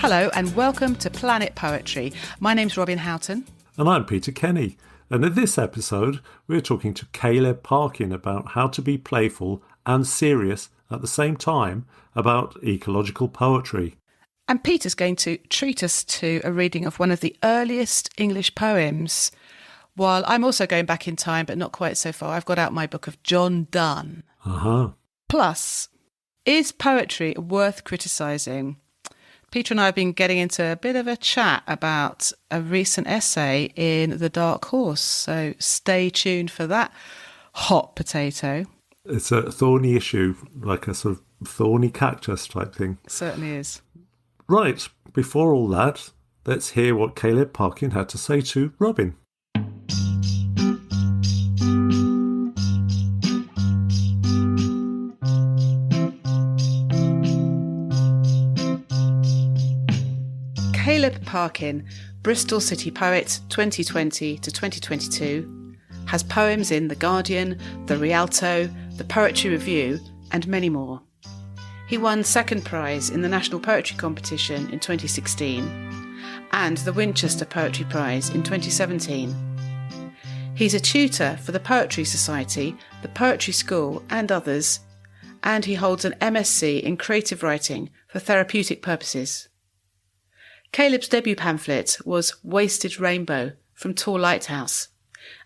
Hello and welcome to Planet Poetry. My name's Robin Houghton. And I'm Peter Kenny. And in this episode, we're talking to Caleb Parkin about how to be playful and serious at the same time about ecological poetry. And Peter's going to treat us to a reading of one of the earliest English poems, while I'm also going back in time, but not quite so far. I've got out my book of John Donne. Plus, is poetry worth criticising? Peter and I have been getting into a bit of a chat about a recent essay in The Dark Horse, so stay tuned for that hot potato. It's a thorny issue, like a sort of thorny cactus type thing. It certainly is. Right, before all that, let's hear what Caleb Parkin had to say to Robin. Caleb Parkin, Bristol City Poet 2020 to 2022, has poems in The Guardian, The Rialto, The Poetry Review and many more. He won second prize in the National Poetry Competition in 2016 and the Winchester Poetry Prize in 2017. He's a tutor for the Poetry Society, the Poetry School and others, and he holds an MSc in creative writing for therapeutic purposes. Caleb's debut pamphlet was Wasted Rainbow from Tall Lighthouse,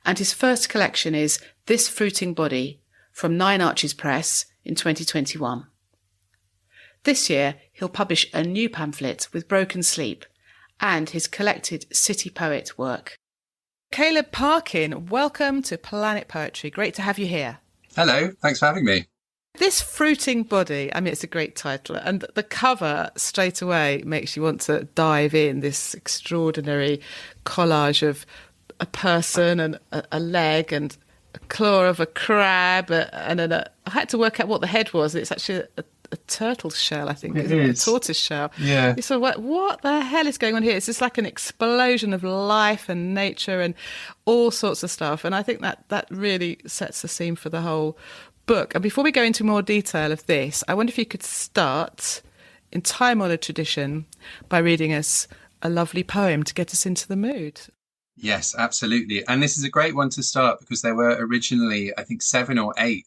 and his first collection is This Fruiting Body from Nine Arches Press in 2021. This year he'll publish a new pamphlet with Broken Sleep and his collected city poet work. Caleb Parkin, welcome to Planet Poetry. Great to have you here. Hello, thanks for having me. This Fruiting Body, I mean, it's a great title, and the cover straight away makes you want to dive in, this extraordinary collage of a person and a leg and a claw of a crab, and I had to work out what the head was. It's actually a turtle shell, I think. It is. A tortoise shell. Yeah. You sort of what the hell is going on here? It's just like an explosion of life and nature and all sorts of stuff, and I think that really sets the scene for the whole book. And before we go into more detail of this, I wonder if you could start, in time-honoured tradition, by reading us a lovely poem to get us into the mood. Yes, absolutely. And this is a great one to start because there were originally, I think, 7 or 8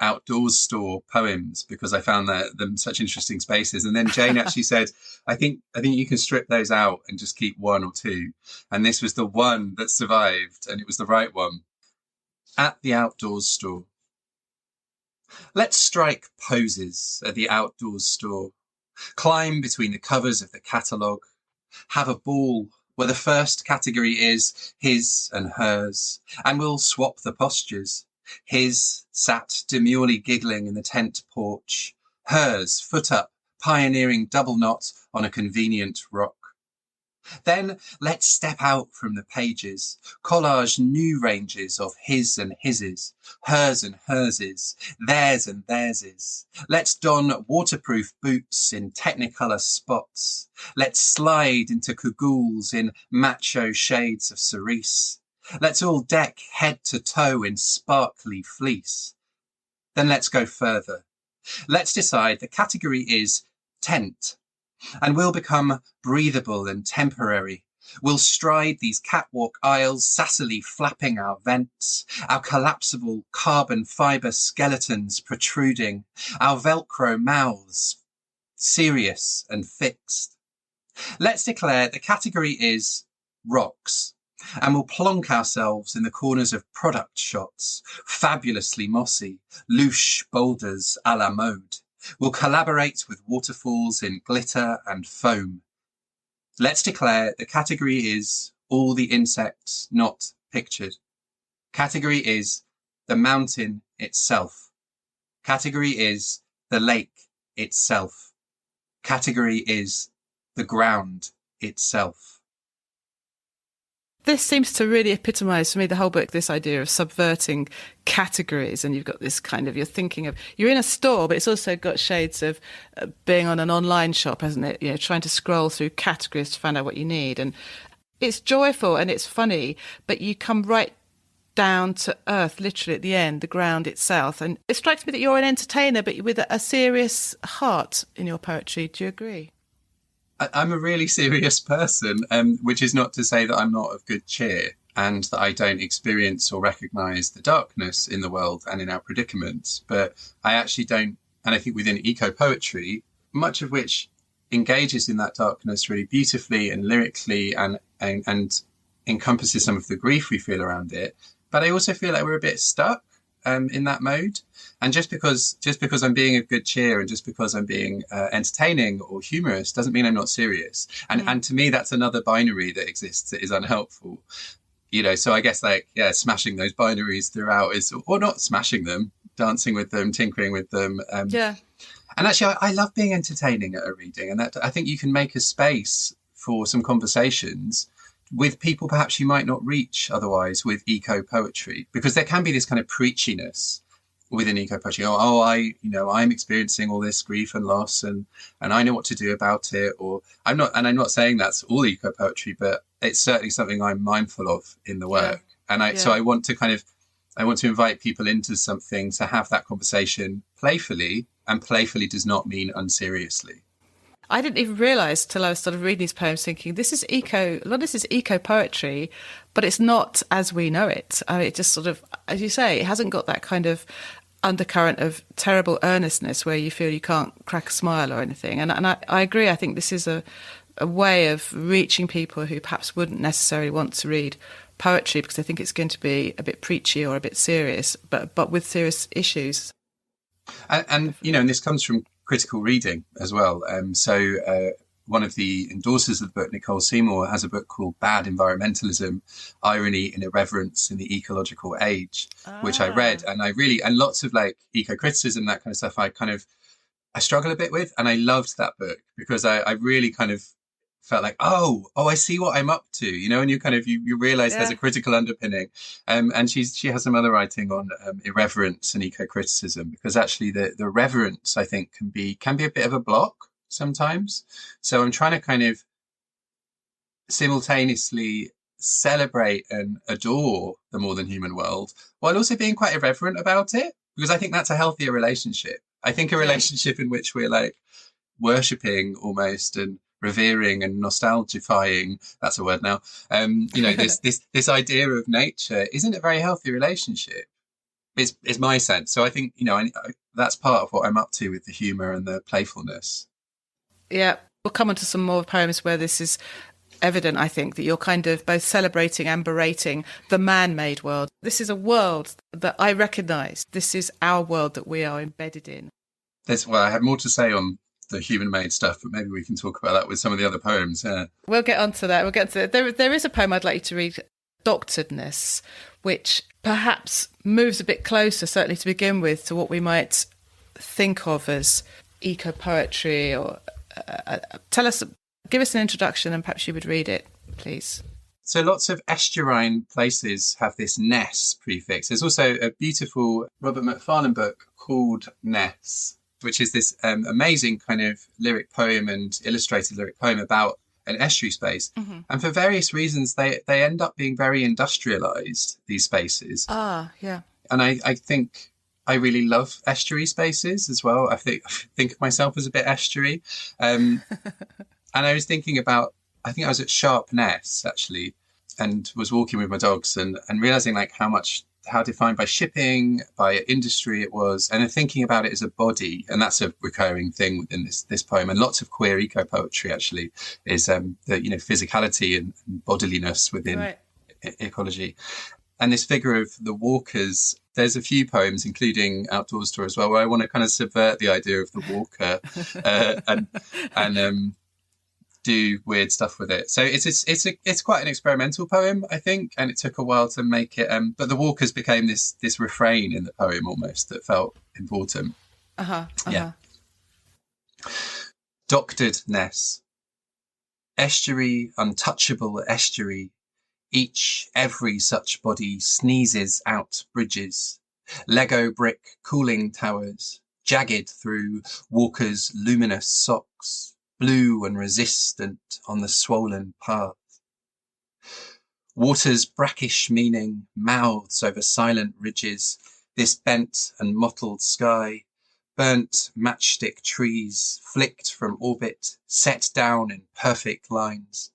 outdoors store poems because I found them such interesting spaces. And then Jane actually said, I think you can strip those out and just keep 1 or 2. And this was the one that survived, and it was the right one. At the outdoors store. Let's strike poses at the outdoors store, climb between the covers of the catalogue, have a ball where the first category is his and hers, and we'll swap the postures. His sat demurely giggling in the tent porch, hers foot up, pioneering double knot on a convenient rock. Then let's step out from the pages, collage new ranges of his and his's, hers and herses, theirs and theirses. Let's don waterproof boots in technicolor spots. Let's slide into cagoules in macho shades of cerise. Let's all deck head to toe in sparkly fleece. Then let's go further. Let's decide the category is tent. And we'll become breathable and temporary. We'll stride these catwalk aisles, sassily flapping our vents, our collapsible carbon fibre skeletons protruding, our Velcro mouths serious and fixed. Let's declare the category is rocks, and we'll plonk ourselves in the corners of product shots, fabulously mossy, louche boulders a la mode. We'll collaborate with waterfalls in glitter and foam. Let's declare the category is all the insects not pictured. Category is the mountain itself. Category is the lake itself. Category is the ground itself. This seems to really epitomise for me the whole book, this idea of subverting categories. And you've got this kind of, you're in a store, but it's also got shades of being on an online shop, hasn't it? You know, trying to scroll through categories to find out what you need. And it's joyful and it's funny, but you come right down to earth, literally at the end, the ground itself. And it strikes me that you're an entertainer, but with a serious heart in your poetry. Do you agree? I'm a really serious person, which is not to say that I'm not of good cheer and that I don't experience or recognize the darkness in the world and in our predicaments. But I actually don't, and I think within eco poetry, much of which engages in that darkness really beautifully and lyrically and encompasses some of the grief we feel around it. But I also feel like we're a bit stuck in that mode. And just because I'm being of good cheer and just because I'm being entertaining or humorous doesn't mean I'm not serious. And to me, that's another binary that exists that is unhelpful. So I guess smashing those binaries throughout is, or not smashing them, dancing with them, tinkering with them. Yeah. And actually, I love being entertaining at a reading, and that I think you can make a space for some conversations with people perhaps you might not reach otherwise with eco poetry, because there can be this kind of preachiness within eco poetry. I'm experiencing all this grief and loss, and I know what to do about it. Or I'm not saying that's all eco poetry, but it's certainly something I'm mindful of in the work. Yeah. And so I want to invite people into something to have that conversation playfully, and playfully does not mean unseriously. I didn't even realise till I was sort of reading these poems thinking, this is eco poetry, but it's not as we know it. It just sort of, as you say, it hasn't got that kind of undercurrent of terrible earnestness where you feel you can't crack a smile or anything. And I agree, I think this is a way of reaching people who perhaps wouldn't necessarily want to read poetry because they think it's going to be a bit preachy or a bit serious, but with serious issues. And this comes from critical reading as well. So one of the endorsers of the book, Nicole Seymour, has a book called Bad Environmentalism, Irony and Irreverence in the Ecological Age, which I read. And and lots of eco-criticism, that kind of stuff, I struggle a bit with. And I loved that book because I really kind of felt like, oh, I see what I'm up to, and you realize there's a critical underpinning. And she has some other writing on irreverence and eco-criticism, because actually the reverence, I think, can be a bit of a block sometimes. So I'm trying to kind of simultaneously celebrate and adore the more than human world while also being quite irreverent about it, because I think that's a healthier relationship. I think a relationship in which we're worshipping almost and revering and nostalgifying, that's a word now, this idea of nature isn't a very healthy relationship. It's my sense. So I think, that's part of what I'm up to with the humour and the playfulness. Yeah, we'll come on to some more poems where this is evident, I think, that you're kind of both celebrating and berating the man-made world. This is a world that I recognise. This is our world that we are embedded in. I have more to say on the human-made stuff, but maybe we can talk about that with some of the other poems. Yeah. We'll get onto that. There is a poem I'd like you to read, Doctoredness, which perhaps moves a bit closer, certainly to begin with, to what we might think of as eco-poetry. Or give us an introduction, and perhaps you would read it, please. So lots of estuarine places have this ness prefix. There's also a beautiful Robert Macfarlane book called Ness, which is this amazing kind of lyric poem and illustrated lyric poem about an estuary space. Mm-hmm. And for various reasons, they end up being very industrialized, these spaces. Yeah. And I think I really love estuary spaces as well. I think of myself as a bit estuary. And I was thinking about, I think I was at Sharp Ness, actually, and was walking with my dogs and realizing how defined by shipping, by industry it was, and then thinking about it as a body. And that's a recurring thing within this poem. And lots of queer eco poetry actually is the physicality and bodiliness within ecology. And this figure of the walkers, there's a few poems, including Outdoors Tour as well, where I want to kind of subvert the idea of the walker and do weird stuff with it. So it's quite an experimental poem, I think, and it took a while to make it. But the walkers became this refrain in the poem almost that felt important. Yeah. Doctoredness. Estuary, untouchable estuary. Every such body sneezes out bridges. Lego brick cooling towers, jagged through walkers' luminous socks. Blue and resistant on the swollen path. Water's brackish meaning mouths over silent ridges, this bent and mottled sky, Burnt matchstick trees flicked from orbit, set down in perfect lines.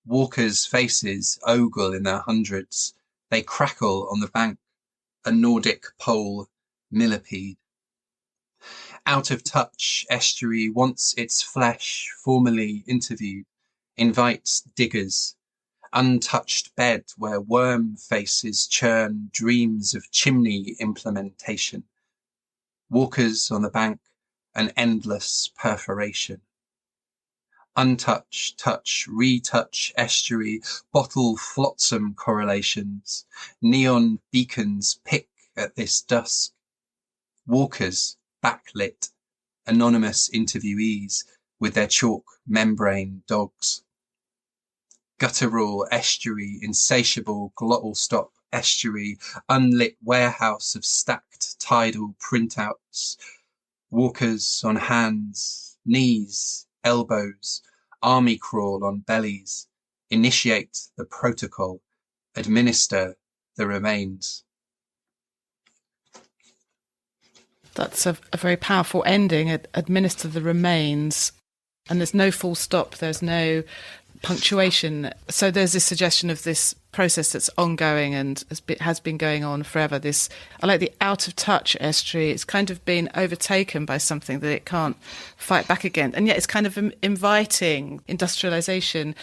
Walkers' faces ogle in their hundreds. They crackle on the bank, a Nordic pole millipede. Out of touch estuary wants its flesh formally interviewed, invites diggers. Untouched bed where worm faces churn dreams of chimney implementation. Walkers on the bank, an endless perforation. Untouched, touch, retouch estuary, bottle flotsam correlations. Neon beacons pick at this dusk. Walkers, backlit, anonymous interviewees with their chalk membrane dogs. Guttural estuary, insatiable glottal stop estuary, unlit warehouse of stacked tidal printouts. Walkers on hands, knees, elbows, army crawl on bellies, initiate the protocol, administer the remains. That's a very powerful ending. Administer the remains. And there's no full stop. There's no punctuation. So there's this suggestion of this process that's ongoing and has been going on forever. I like the out of touch estuary. It's kind of been overtaken by something that it can't fight back against. And yet it's kind of inviting industrialization.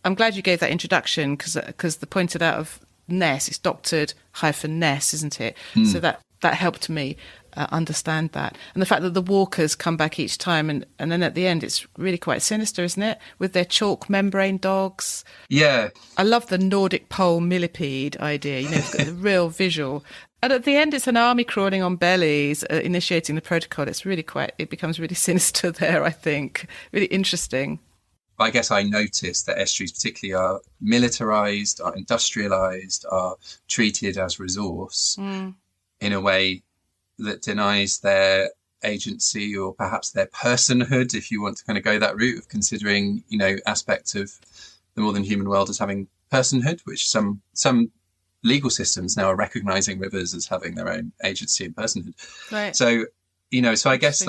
I'm glad you gave that introduction because the pointed out of Ness, it's doctored -Ness, isn't it? So that helped me understand that. And the fact that the walkers come back each time and then at the end it's really quite sinister, isn't it? With their chalk membrane dogs. Yeah. I love the Nordic pole millipede idea, it's got the real visual. And at the end it's an army crawling on bellies, initiating the protocol. It becomes really sinister there, I think. Really interesting. I guess I noticed that estuaries particularly are militarised, are industrialised, are treated as resource in a way that denies their agency or perhaps their personhood, if you want to kind of go that route of considering, aspects of the more than human world as having personhood, which some legal systems now are recognising rivers as having their own agency and personhood. Right. So, so I guess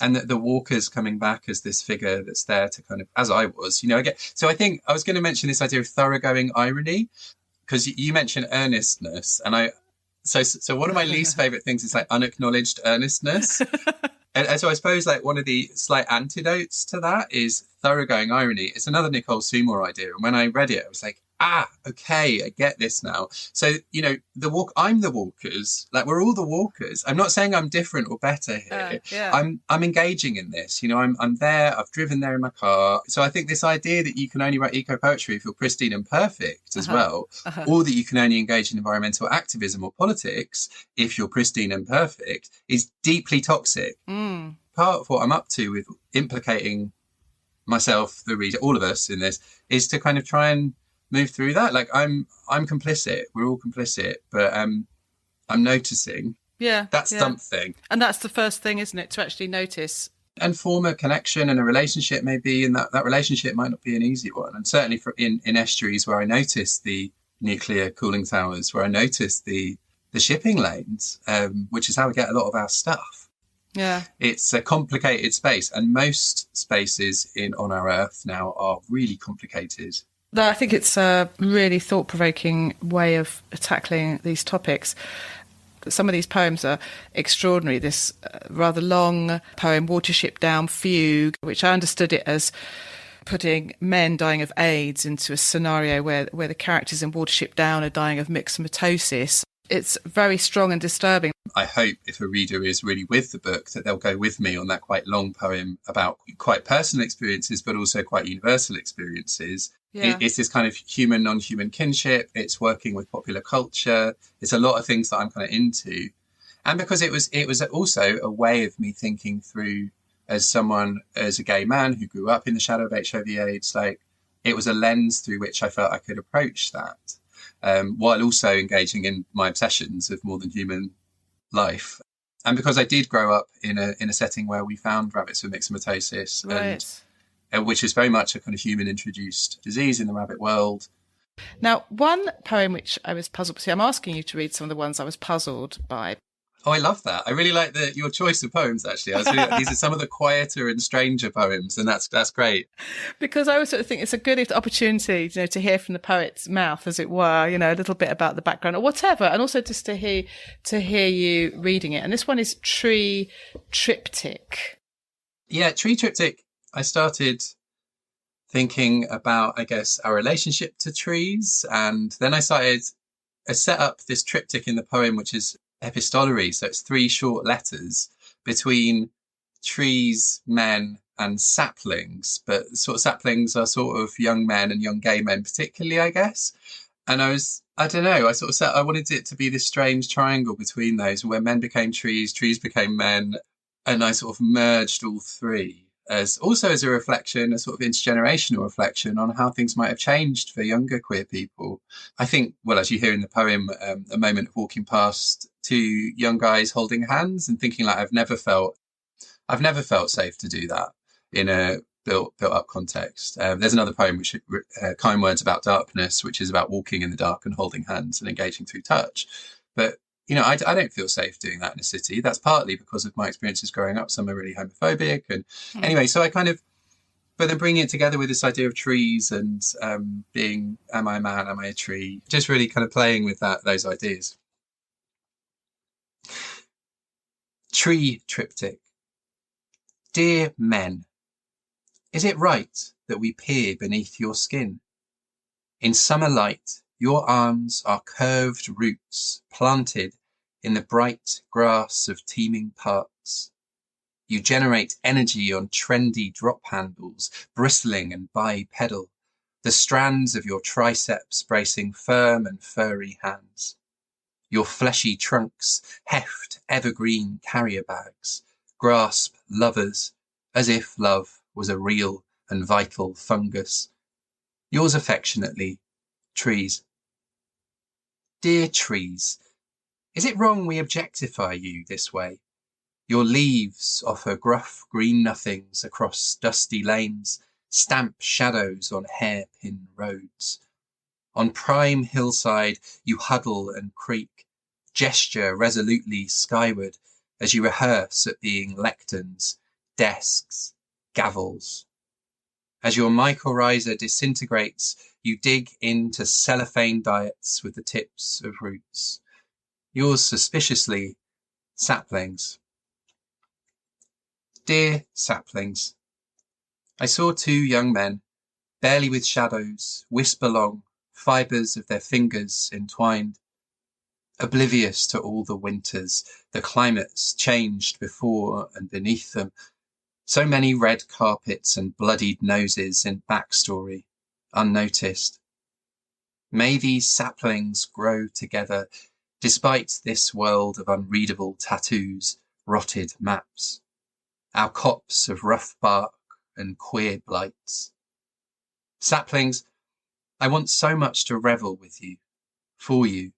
and the walkers coming back as this figure that's there to kind of, as I was, again. So I think I was going to mention this idea of thoroughgoing irony, because you mentioned earnestness, and So one of my least favourite things is like unacknowledged earnestness. and so I suppose like one of the slight antidotes to that is thoroughgoing irony. It's another Nicole Seymour idea. And when I read it, I was like, okay, I get this now. So, I'm the walkers, like we're all the walkers. I'm not saying I'm different or better here. Yeah. I'm engaging in this, I'm there, I've driven there in my car. So I think this idea that you can only write eco-poetry if you're pristine and perfect as well, or that you can only engage in environmental activism or politics if you're pristine and perfect is deeply toxic. Part of what I'm up to with implicating myself, the reader, all of us in this, is to kind of try and move through that. Like I'm complicit. We're all complicit, but I'm noticing. Yeah, that's something. And that's the first thing, isn't it? To actually notice and form a connection and a relationship, maybe, and that relationship might not be an easy one. And certainly in estuaries where I notice the nuclear cooling towers, where I notice the shipping lanes, which is how we get a lot of our stuff. Yeah, it's a complicated space, and most spaces on our Earth now are really complicated. No, I think it's a really thought-provoking way of tackling these topics. Some of these poems are extraordinary. This rather long poem, Watership Down Fugue, which I understood it as putting men dying of AIDS into a scenario where the characters in Watership Down are dying of myxomatosis. It's very strong and disturbing. I hope if a reader is really with the book that they'll go with me on that quite long poem about quite personal experiences, but also quite universal experiences. Yeah. It's this kind of human, non-human kinship. It's working with popular culture. It's a lot of things that I'm kind of into. And because it was also a way of me thinking through as a gay man who grew up in the shadow of HIV/AIDS, like it was a lens through which I felt I could approach that, while also engaging in my obsessions of more than human life. And because I did grow up in a setting where we found rabbits with myxomatosis, right, and which is very much a kind of human introduced disease in the rabbit world. Now, one poem which I was puzzled to see, I'm asking you to read some of the ones I was puzzled by. Oh, I love that. I really like your choice of poems, actually. These are some of the quieter and stranger poems, and that's great. Because I always sort of think it's a good opportunity, to hear from the poet's mouth, as it were, a little bit about the background or whatever, and also just to hear you reading it. And this one is Tree Triptych. Yeah, Tree Triptych. I started thinking about, I guess, our relationship to trees, and then I set up this triptych in the poem, which is epistolary. So it's 3 short letters between trees, men, and saplings. But sort of saplings are sort of young men and young gay men, particularly, I guess. And I don't know, I wanted it to be this strange triangle between those, where men became trees became men. And I sort of merged all 3 as a reflection, a sort of intergenerational reflection on how things might have changed for younger queer people. I think, well, as you hear in the poem, a moment of walking past 2 young guys holding hands and thinking, like, I've never felt safe to do that in a built up context. There's another poem, which Kind Words About Darkness, which is about walking in the dark and holding hands and engaging through touch. But I don't feel safe doing that in a city. That's partly because of my experiences growing up. Some are really homophobic. And anyway, so but then bringing it together with this idea of trees and being, am I a man, am I a tree? Just really kind of playing with those ideas. Tree Triptych. Dear men, is it right that we peer beneath your skin? In summer light, your arms are curved roots planted in the bright grass of teeming parks. You generate energy on trendy drop handles, bristling and bipedal, the strands of your triceps bracing firm and furry hands. Your fleshy trunks heft evergreen carrier bags, grasp lovers as if love was a real and vital fungus. Yours affectionately, Trees. Dear trees, is it wrong we objectify you this way? Your leaves offer gruff green nothings across dusty lanes, stamp shadows on hairpin roads. On prime hillside you huddle and creak, gesture resolutely skyward as you rehearse at being lecterns, desks, gavels. As your mycorrhiza disintegrates, you dig into cellophane diets with the tips of roots. Yours suspiciously, saplings. Dear saplings, I saw 2 young men, barely with shadows, wisp along, fibres of their fingers entwined. Oblivious to all the winters, the climates changed before and beneath them. So many red carpets and bloodied noses in backstory, unnoticed. May these saplings grow together, despite this world of unreadable tattoos, rotted maps. Our copse of rough bark and queer blights. Saplings, I want so much to revel with you, for you.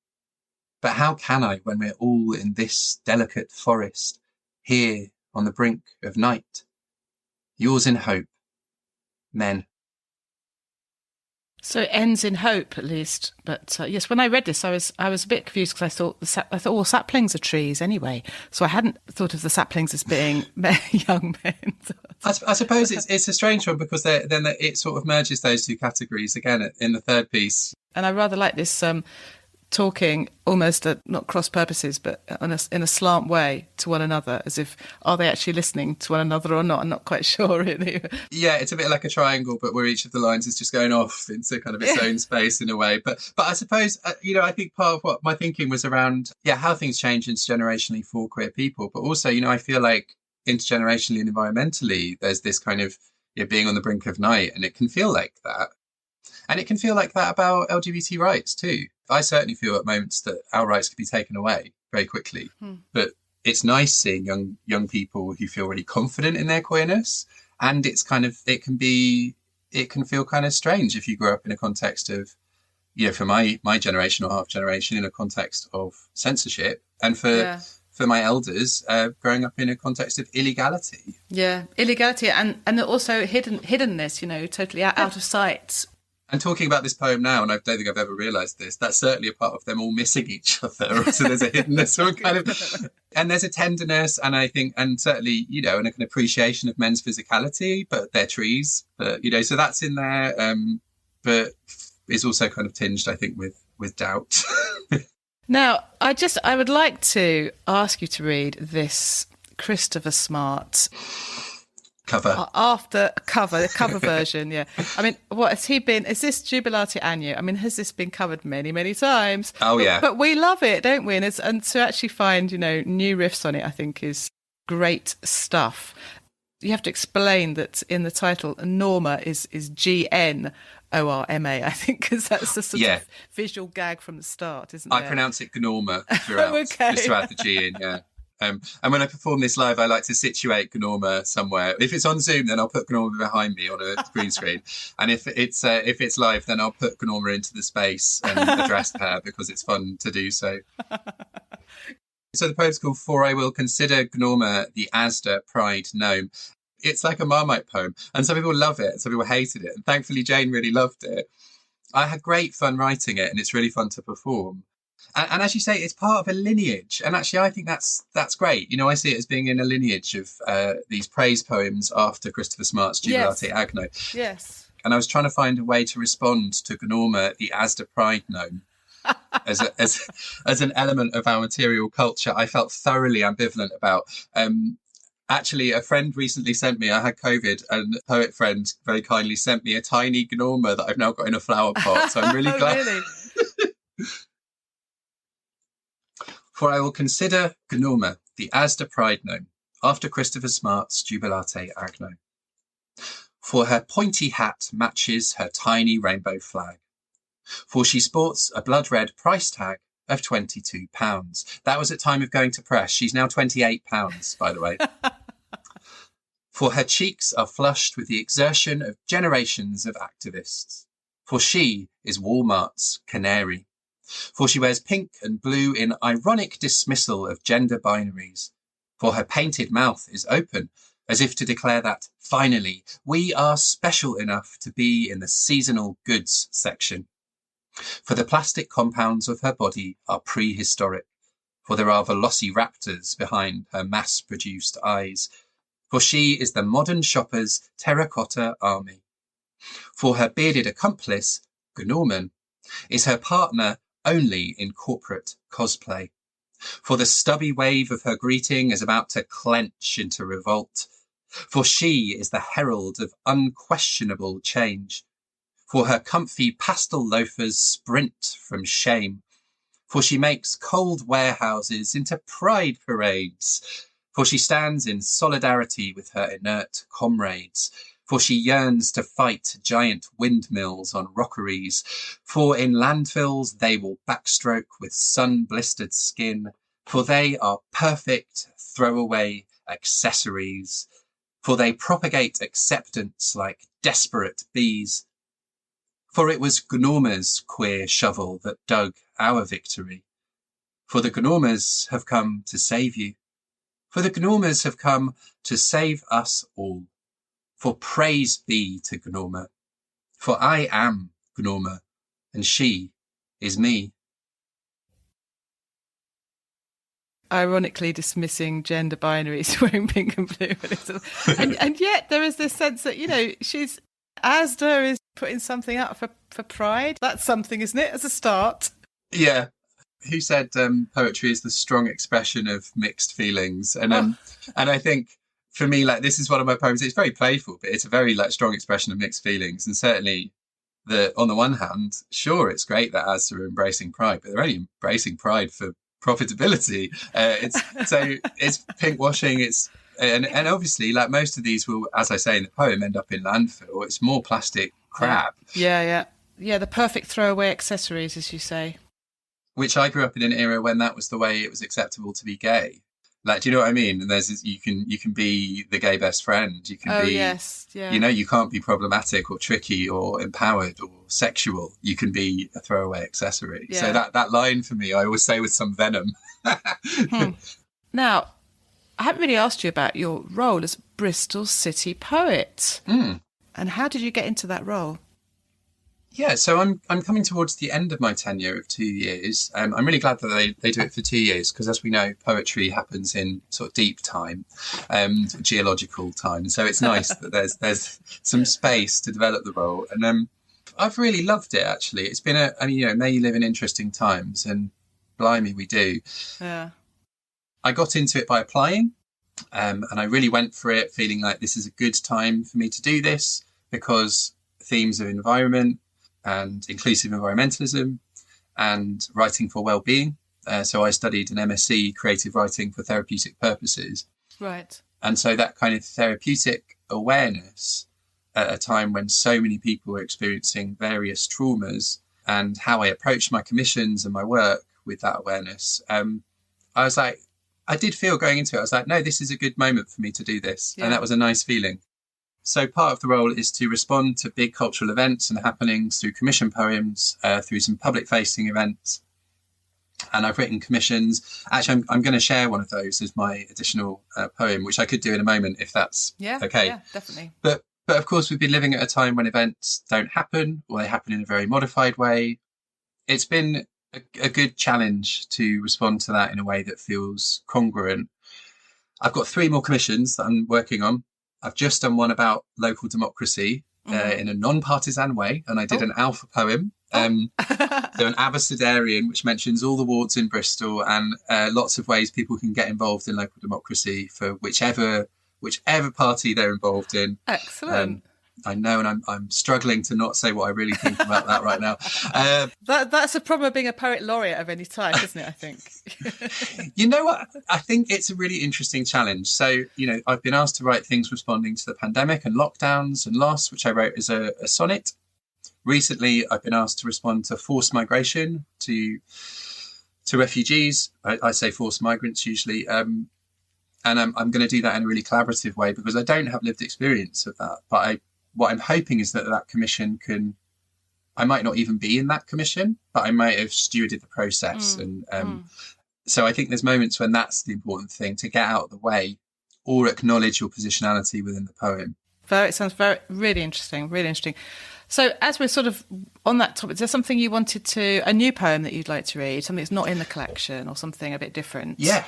But how can I when we're all in this delicate forest, here on the brink of night? Yours in hope, men. So it ends in hope, at least. But yes, when I read this, I was a bit confused because I thought, well, saplings are trees anyway. So I hadn't thought of the saplings as being young men. I suppose it's a strange one because then it sort of merges those 2 categories again in the third piece. And I rather like this talking almost not cross purposes, but in a slant way to one another, as if, are they actually listening to one another or not? I'm not quite sure, really. Yeah, it's a bit like a triangle, but where each of the lines is just going off into kind of its own space in a way. But I suppose, I think part of what my thinking was around, how things change intergenerationally for queer people. But also, I feel like intergenerationally and environmentally, there's this kind of being on the brink of night, and it can feel like that. And it can feel like that about LGBT rights too. I certainly feel at moments that our rights could be taken away very quickly. But it's nice seeing young people who feel really confident in their queerness. And it can feel kind of strange if you grow up in a context of, for my generation or half generation, in a context of censorship, and for my elders, growing up in a context of illegality. Yeah, illegality and also hiddenness, totally out of sight. And talking about this poem now, and I don't think I've ever realised this, that's certainly a part of them all missing each other. So there's a hiddenness or kind of, and there's a tenderness, and I think, and certainly, you know, and an appreciation of men's physicality, but they're trees, but, you know, so that's in there, but is also kind of tinged, I think, with doubt. Now, I would like to ask you to read this Christopher Smart Cover. The cover version, yeah. I mean, what has he been? Is this Jubilate Annu? I mean, has this been covered many, many times? Oh, yeah. But we love it, don't we? And to actually find, you know, new riffs on it, I think is great stuff. You have to explain that in the title, Norma is GNORMA, I think, because that's the sort of visual gag from the start, isn't it? I pronounce it Gnorma throughout, just to add the G in, yeah. And when I perform this live, I like to situate Gnorma somewhere. If it's on Zoom, then I'll put Gnorma behind me on a green screen. And if it's live, then I'll put Gnorma into the space and address her because it's fun to do so. So the poem's called For I Will Consider Gnorma the Asda Pride Gnome. It's like a Marmite poem, and some people love it, and some people hated it. And thankfully, Jane really loved it. I had great fun writing it, and it's really fun to perform. And as you say, it's part of a lineage. And actually, I think that's great. You know, I see it as being in a lineage of these praise poems after Christopher Smart's Jubilate Agno. Yes. And I was trying to find a way to respond to Gnorma, the Asda Pride Gnome, as an element of our material culture. I felt thoroughly ambivalent about. Actually, a friend recently sent me, I had COVID, and a poet friend very kindly sent me a tiny Gnorma that I've now got in a flower pot. So I'm really glad. Really? For I will consider Gnorma, the Asda Pride Gnome, after Christopher Smart's Jubilate Agno. For her pointy hat matches her tiny rainbow flag. For she sports a blood-red price tag of £22. That was at time of going to press. She's now £28, by the way. For her cheeks are flushed with the exertion of generations of activists. For she is Walmart's canary. For she wears pink and blue in ironic dismissal of gender binaries. For her painted mouth is open, as if to declare that, finally, we are special enough to be in the seasonal goods section. For the plastic compounds of her body are prehistoric, for there are velociraptors behind her mass-produced eyes. For she is the modern shopper's terracotta army. For her bearded accomplice, Gnorman, is her partner only in corporate cosplay. For the stubby wave of her greeting is about to clench into revolt. For she is the herald of unquestionable change. For her comfy pastel loafers sprint from shame. For she makes cold warehouses into pride parades. For she stands in solidarity with her inert comrades. For she yearns to fight giant windmills on rockeries. For in landfills they will backstroke with sun-blistered skin. For they are perfect throwaway accessories. For they propagate acceptance like desperate bees. For it was Gnorma's queer shovel that dug our victory. For the Gnormas have come to save you. For the Gnormas have come to save us all. For praise be to Gnorma. For I am Gnorma, and she is me. Ironically dismissing gender binaries, wearing pink and blue. And yet there is this sense that, you know, Asda is putting something out for pride. That's something, isn't it, as a start? Yeah. Who said poetry is the strong expression of mixed feelings? And and I think, for me, like, this is one of my poems. It's very playful, but it's a very strong expression of mixed feelings. And certainly, on the one hand, sure, it's great that Asda are embracing pride, but they're only embracing pride for profitability. It's pink washing. And obviously, like, most of these will, as I say in the poem, end up in landfill. It's more plastic crap. Yeah. The perfect throwaway accessories, as you say. Which I grew up in an era when that was the way it was acceptable to be gay. Like, do you know what I mean? And there's you can be the gay best friend. You can be, yes, yeah. You know, you can't be problematic or tricky or empowered or sexual. You can be a throwaway accessory. Yeah. So that line for me, I always say with some venom. Now, I haven't really asked you about your role as Bristol City Poet. And how did you get into that role? Yeah, so I'm coming towards the end of my tenure of 2 years. I'm really glad that they do it for 2 years because, as we know, poetry happens in sort of deep time, geological time. So it's nice that there's some space to develop the role, and I've really loved it. Actually, it's been may you live in interesting times, and blimey, we do. Yeah. I got into it by applying, and I really went for it, feeling like this is a good time for me to do this because themes of environment and inclusive environmentalism and writing for well-being. So I studied an MSc creative writing for therapeutic purposes. Right. And so that kind of therapeutic awareness at a time when so many people were experiencing various traumas, and how I approached my commissions and my work with that awareness, I was like, I did feel going into it, I was like, no, this is a good moment for me to do this. Yeah. And that was a nice feeling. So part of the role is to respond to big cultural events and happenings through commission poems, through some public-facing events. And I've written commissions. Actually, I'm going to share one of those as my additional poem, which I could do in a moment if that's okay. Yeah, definitely. But of course, we've been living at a time when events don't happen, or they happen in a very modified way. It's been a good challenge to respond to that in a way that feels congruent. I've got 3 more commissions that I'm working on. I've just done one about local democracy in a non-partisan way, and I did an alpha poem. So an abecedarian, which mentions all the wards in Bristol and lots of ways people can get involved in local democracy for whichever party they're involved in. Excellent. I know, and I'm struggling to not say what I really think about that right now. That's a problem of being a poet laureate of any type, isn't it, I think? You know what? I think it's a really interesting challenge. So, I've been asked to write things responding to the pandemic and lockdowns and loss, which I wrote as a sonnet. Recently, I've been asked to respond to forced migration, to refugees. I say forced migrants usually. And I'm going to do that in a really collaborative way because I don't have lived experience of that. But what I'm hoping is that commission I might not even be in that commission, but I might have stewarded the process. So I think there's moments when that's the important thing, to get out of the way or acknowledge your positionality within the poem. It sounds really interesting, really interesting. So as we're sort of on that topic, is there something you wanted a new poem that you'd like to read, something that's not in the collection or something a bit different? Yeah.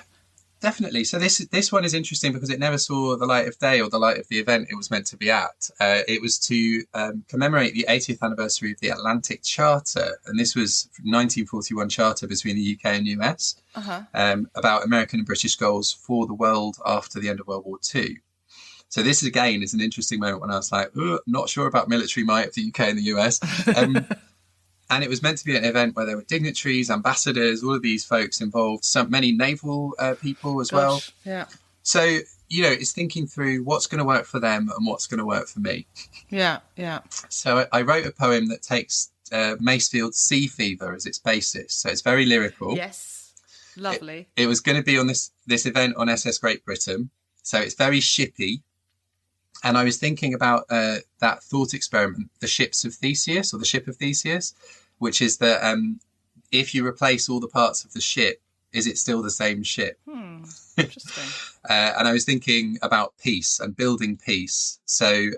Definitely. So this one is interesting because it never saw the light of day or the light of the event it was meant to be at. It was to commemorate the 80th anniversary of the Atlantic Charter. And this was 1941 charter between the UK and US about American and British goals for the world after the end of World War II. So this, again, is an interesting moment when I was like, not sure about military might of the UK and the US. And it was meant to be an event where there were dignitaries, ambassadors, all of these folks involved, many naval people as well. Yeah. So, it's thinking through what's going to work for them and what's going to work for me. Yeah, yeah. So I wrote a poem that takes Macefield's Sea Fever as its basis. So it's very lyrical. Yes, lovely. It was going to be on this event on SS Great Britain. So it's very shippy. And I was thinking about that thought experiment, the ships of Theseus, or the ship of Theseus, which is that if you replace all the parts of the ship, is it still the same ship? Interesting. And I was thinking about peace and building peace. So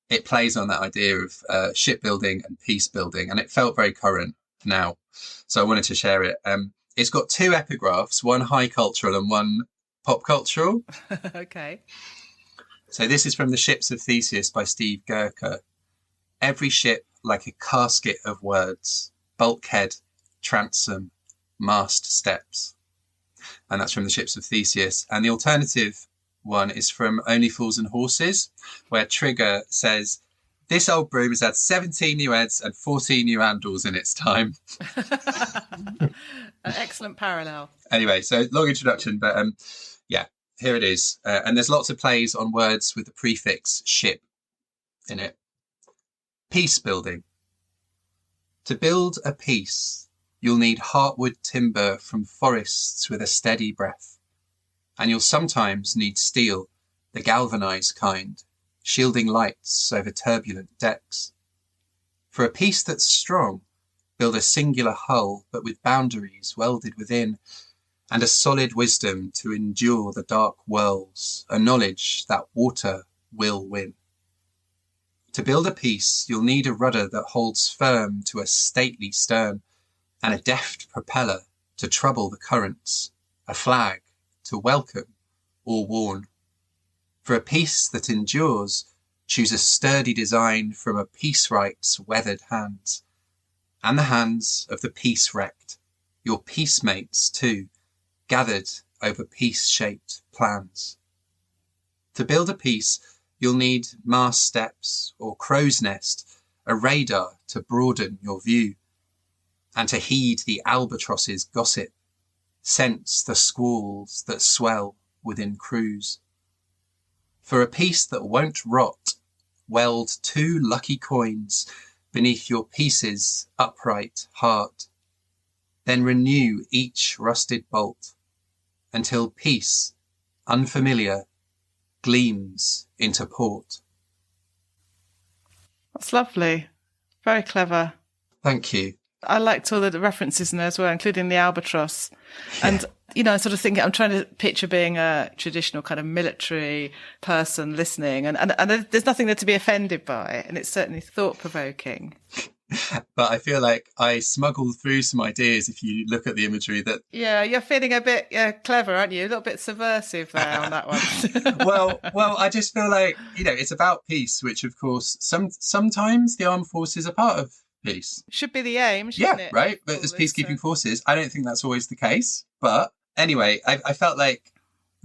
it plays on that idea of shipbuilding and peace building, and it felt very current now. So I wanted to share it. It's got 2 epigraphs, one high cultural and one pop cultural. Okay. So this is from The Ships of Theseus by Steve Gurker. Every ship like a casket of words, bulkhead, transom, mast steps. And that's from The Ships of Theseus. And the alternative one is from Only Fools and Horses, where Trigger says, this old broom has had 17 new heads and 14 new handles in its time. An excellent parallel. Anyway, so long introduction, but here it is. And there's lots of plays on words with the prefix ship in it. Peace building. To build a peace, you'll need heartwood timber from forests with a steady breath. And you'll sometimes need steel, the galvanized kind, shielding lights over turbulent decks. For a peace that's strong, build a singular hull, but with boundaries welded within, and a solid wisdom to endure the dark whirls, a knowledge that water will win. To build a peace, you'll need a rudder that holds firm to a stately stern, and a deft propeller to trouble the currents, a flag to welcome or warn. For a peace that endures, choose a sturdy design from a peace-right's weathered hands, and the hands of the peace-wrecked, your peacemates too, gathered over peace-shaped plans. To build a peace, you'll need mast steps or crow's nest, a radar to broaden your view, and to heed the albatross's gossip, sense the squalls that swell within crews. For a peace that won't rot, weld 2 lucky coins beneath your peace's upright heart, then renew each rusted bolt until peace, unfamiliar, gleams into port. That's lovely. Very clever. Thank you. I liked all the references in there as well, including the albatross. And, I'm sort of thinking, I'm trying to picture being a traditional kind of military person listening. And there's nothing there to be offended by. And it's certainly thought-provoking. But I feel like I smuggled through some ideas if you look at the imagery that... Yeah, you're feeling a bit clever, aren't you? A little bit subversive there on that one. well, I just feel like, it's about peace, which, of course, sometimes the armed forces are part of peace. Should be the aim, shouldn't it? Yeah, right. But as peacekeeping forces, I don't think that's always the case. But anyway, I felt like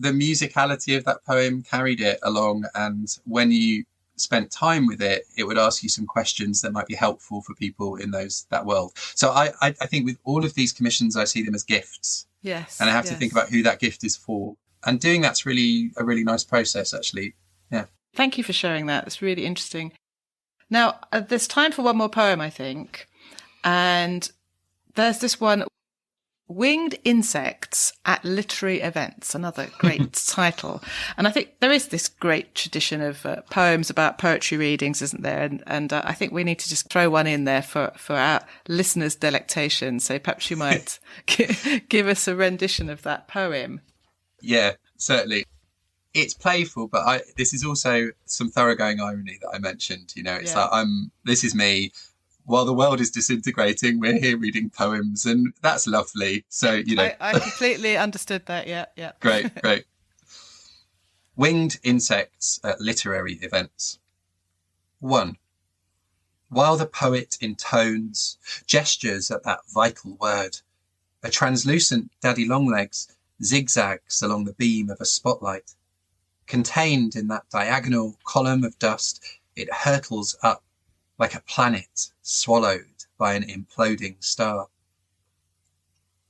the musicality of that poem carried it along. And when you spent time with it, it would ask you some questions that might be helpful for people in that world. So I think with all of these commissions, I see them as gifts. Yes. And I have to think about who that gift is for. And doing that's really a really nice process, actually. Yeah. Thank you for sharing that. It's really interesting. Now, there's time for one more poem, I think. And there's this one, Winged Insects at Literary Events, another great title. And I think there is this great tradition of poems about poetry readings, isn't there? And I think we need to just throw one in there for our listeners' delectation. So perhaps you might give us a rendition of that poem. Yeah, certainly. It's playful, but this is also some thoroughgoing irony that I mentioned. It's like this is me. While the world is disintegrating, we're here reading poems, and that's lovely. So, I completely understood that. Yeah. Great. Winged insects at literary events. 1. While the poet intones, gestures at that vital word, a translucent daddy longlegs zigzags along the beam of a spotlight. Contained in that diagonal column of dust, it hurtles up like a planet swallowed by an imploding star.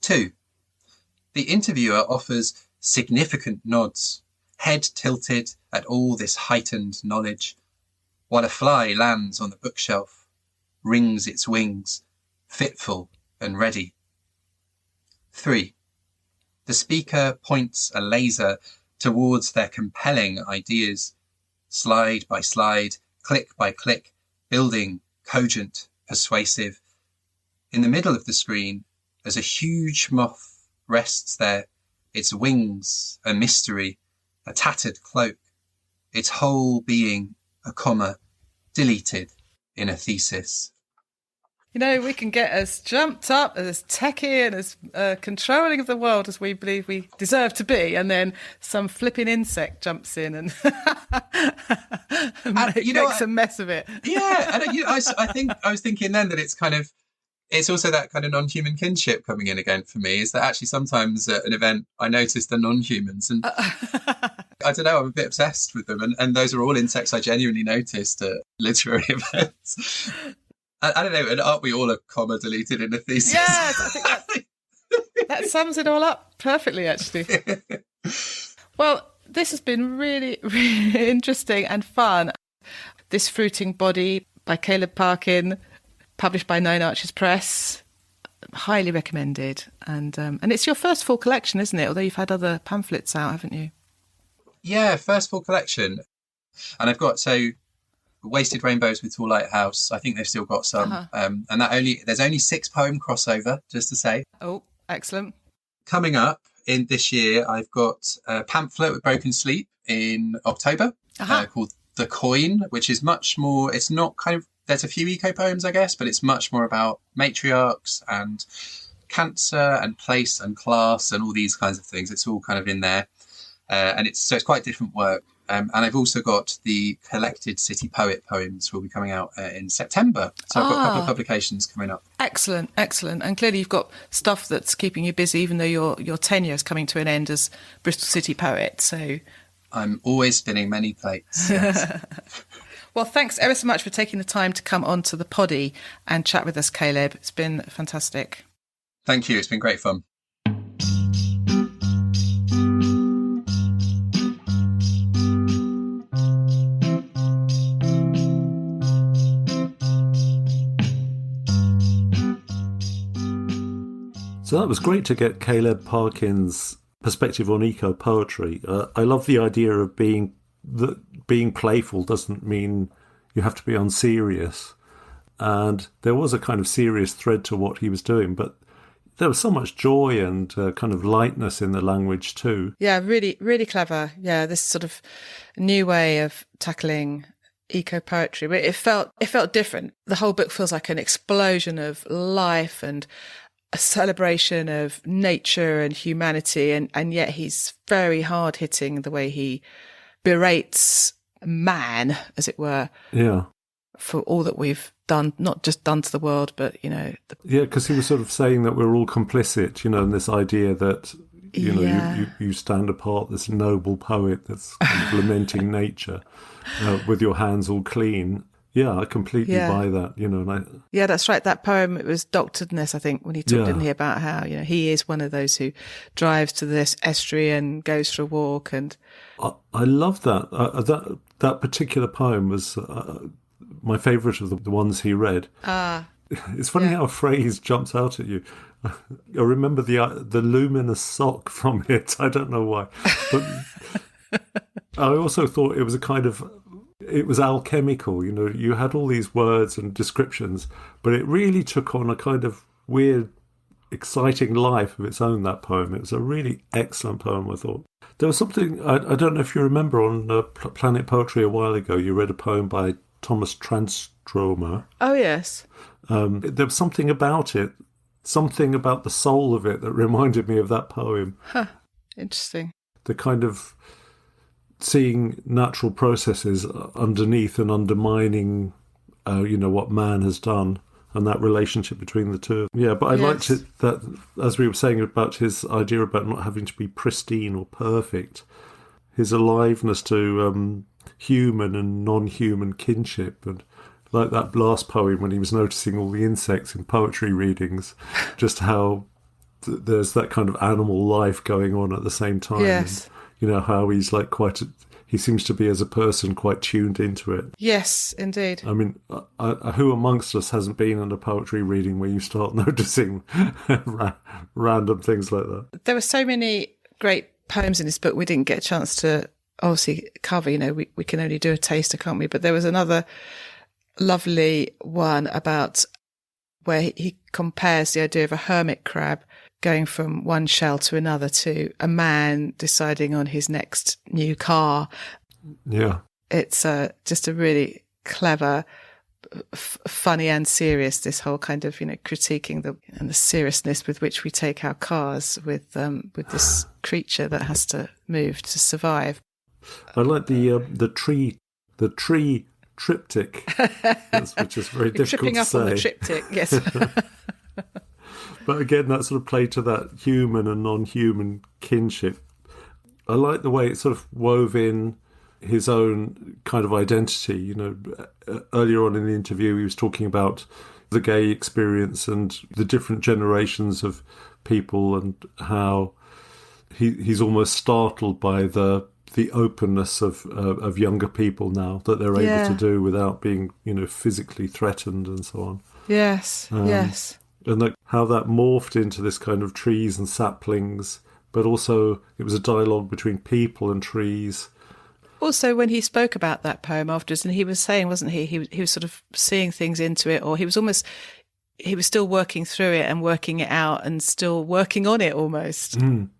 2. The interviewer offers significant nods, head tilted at all this heightened knowledge, while a fly lands on the bookshelf, rings its wings, fitful and ready. 3. The speaker points a laser towards their compelling ideas, slide by slide, click by click, building, cogent, persuasive. In the middle of the screen, as a huge moth rests there, its wings a mystery, a tattered cloak, its whole being a comma, deleted in a thesis. We can get as jumped up, as techie and as controlling of the world as we believe we deserve to be, and then some flipping insect jumps in and makes a mess of it. Yeah, and I was thinking then that it's also that kind of non-human kinship coming in again for me, is that actually sometimes at an event I notice the non-humans, and I don't know, I'm a bit obsessed with them, and those are all insects I genuinely noticed at literary events. I don't know, and aren't we all a comma deleted in a thesis? Yes, I think that sums it all up perfectly, actually. Well, this has been really, really interesting and fun. This Fruiting Body by Caleb Parkin, published by Nine Arches Press. Highly recommended. And it's your first full collection, isn't it? Although you've had other pamphlets out, haven't you? Yeah, first full collection. And I've got Wasted Rainbows with Tall Lighthouse. I think they've still got some. And there's only 6 poem crossover, just to say. Oh, excellent. Coming up in this year, I've got a pamphlet with Broken Sleep in October called The Coin, which is much more, it's not kind of, there's a few eco poems, I guess, but it's much more about matriarchs and cancer and place and class and all these kinds of things. It's all kind of in there. And it's quite different work. And I've also got the Collected City Poet poems will be coming out in September. So I've got a couple of publications coming up. Excellent. And clearly you've got stuff that's keeping you busy, even though your tenure is coming to an end as Bristol City Poet. So I'm always spinning many plates. Yes. Well, thanks ever so much for taking the time to come onto the poddy and chat with us, Caleb. It's been fantastic. Thank you. It's been great fun. So that was great to get Caleb Parkin's perspective on eco poetry. I love the idea of being playful doesn't mean you have to be unserious. And there was a kind of serious thread to what he was doing, but there was so much joy and kind of lightness in the language too. Yeah, really, really clever. Yeah, this sort of new way of tackling eco poetry, but it felt different. The whole book feels like an explosion of life and a celebration of nature and humanity, and yet he's very hard hitting the way he berates man, as it were. Yeah. For all that we've done, not just done to the world, but, you know. Yeah, because he was sort of saying that we're all complicit, you know, in this idea that, you know, you stand apart, this noble poet that's kind of lamenting nature with your hands all clean. Yeah, I completely buy that, you know. Yeah, that's right. That poem, it was Doctoredness, I think, when he talked, didn't he, about how, you know, he is one of those who drives to this estuary and goes for a walk. And I love that. That particular poem was my favourite of the ones he read. It's funny how a phrase jumps out at you. I remember the luminous sock from it. I don't know why. But I also thought it was it was alchemical, you know. You had all these words and descriptions, but it really took on a kind of weird, exciting life of its own, that poem. It was a really excellent poem, I thought. There was something, I don't know if you remember, on Planet Poetry a while ago, you read a poem by Thomas Transtromer. Oh, yes. There was something about it, something about the soul of it that reminded me of that poem. Huh. Interesting. The kind of seeing natural processes underneath and undermining, you know, what man has done, and that relationship between the two. Yeah, but I liked it that, as we were saying about his idea about not having to be pristine or perfect, his aliveness to human and non-human kinship, and like that last poem when he was noticing all the insects in poetry readings, just how there's that kind of animal life going on at the same time. Yes. And, you know, how he's like he seems to be as a person quite tuned into it. Yes, indeed. I mean, who amongst us hasn't been in a poetry reading where you start noticing random things like that? There were so many great poems in this book we didn't get a chance to obviously cover. You know, we can only do a taster, can't we? But there was another lovely one about where he compares the idea of a hermit crab going from one shell to another to a man deciding on his next new car. Yeah. It's just a really clever, funny and serious, this whole kind of, you know, critiquing the seriousness with which we take our cars with this creature that has to move to survive. I like the tree triptych, which is very difficult tripping to up say. on the triptych, yes. But again, that sort of played to that human and non-human kinship. I like the way it sort of wove in his own kind of identity. You know, earlier on in the interview, he was talking about the gay experience and the different generations of people, and how he's almost startled by the openness of younger people now, that they're able to do without being, you know, physically threatened and so on. Yes, yes. And how that morphed into this kind of trees and saplings, but also it was a dialogue between people and trees. Also, when he spoke about that poem afterwards, and he was saying, wasn't he, he was sort of seeing things into it, or he was still working through it and working it out and still working on it almost. And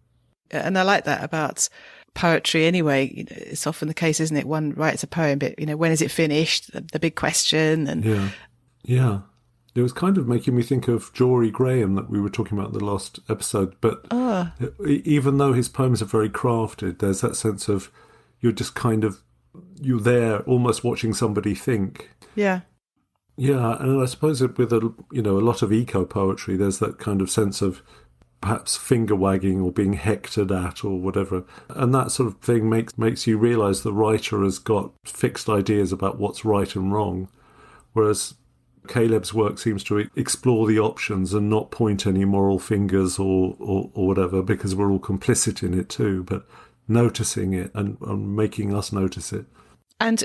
I like that about poetry anyway. It's often the case, isn't it? One writes a poem, but when is it finished? The big question. And yeah. It was kind of making me think of Jory Graham that we were talking about in the last episode. But even though his poems are very crafted, there's that sense of you're there almost watching somebody think. Yeah. Yeah, and I suppose with a lot of eco poetry, there's that kind of sense of perhaps finger wagging or being hectored at or whatever, and that sort of thing makes you realise the writer has got fixed ideas about what's right and wrong, whereas Caleb's work seems to explore the options and not point any moral fingers or whatever, because we're all complicit in it too, but noticing it and making us notice it. And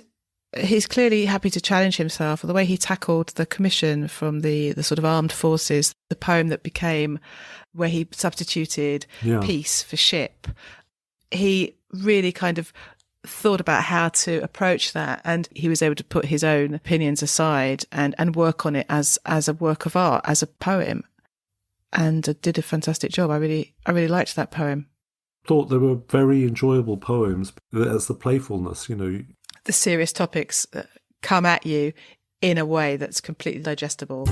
he's clearly happy to challenge himself. The way he tackled the commission from the sort of armed forces, the poem that became where he substituted peace for ship. He really kind of thought about how to approach that, and he was able to put his own opinions aside and work on it as a work of art, as a poem, and did a fantastic job. I really liked that poem. Thought they were very enjoyable poems. There's the playfulness, The serious topics come at you in a way that's completely digestible.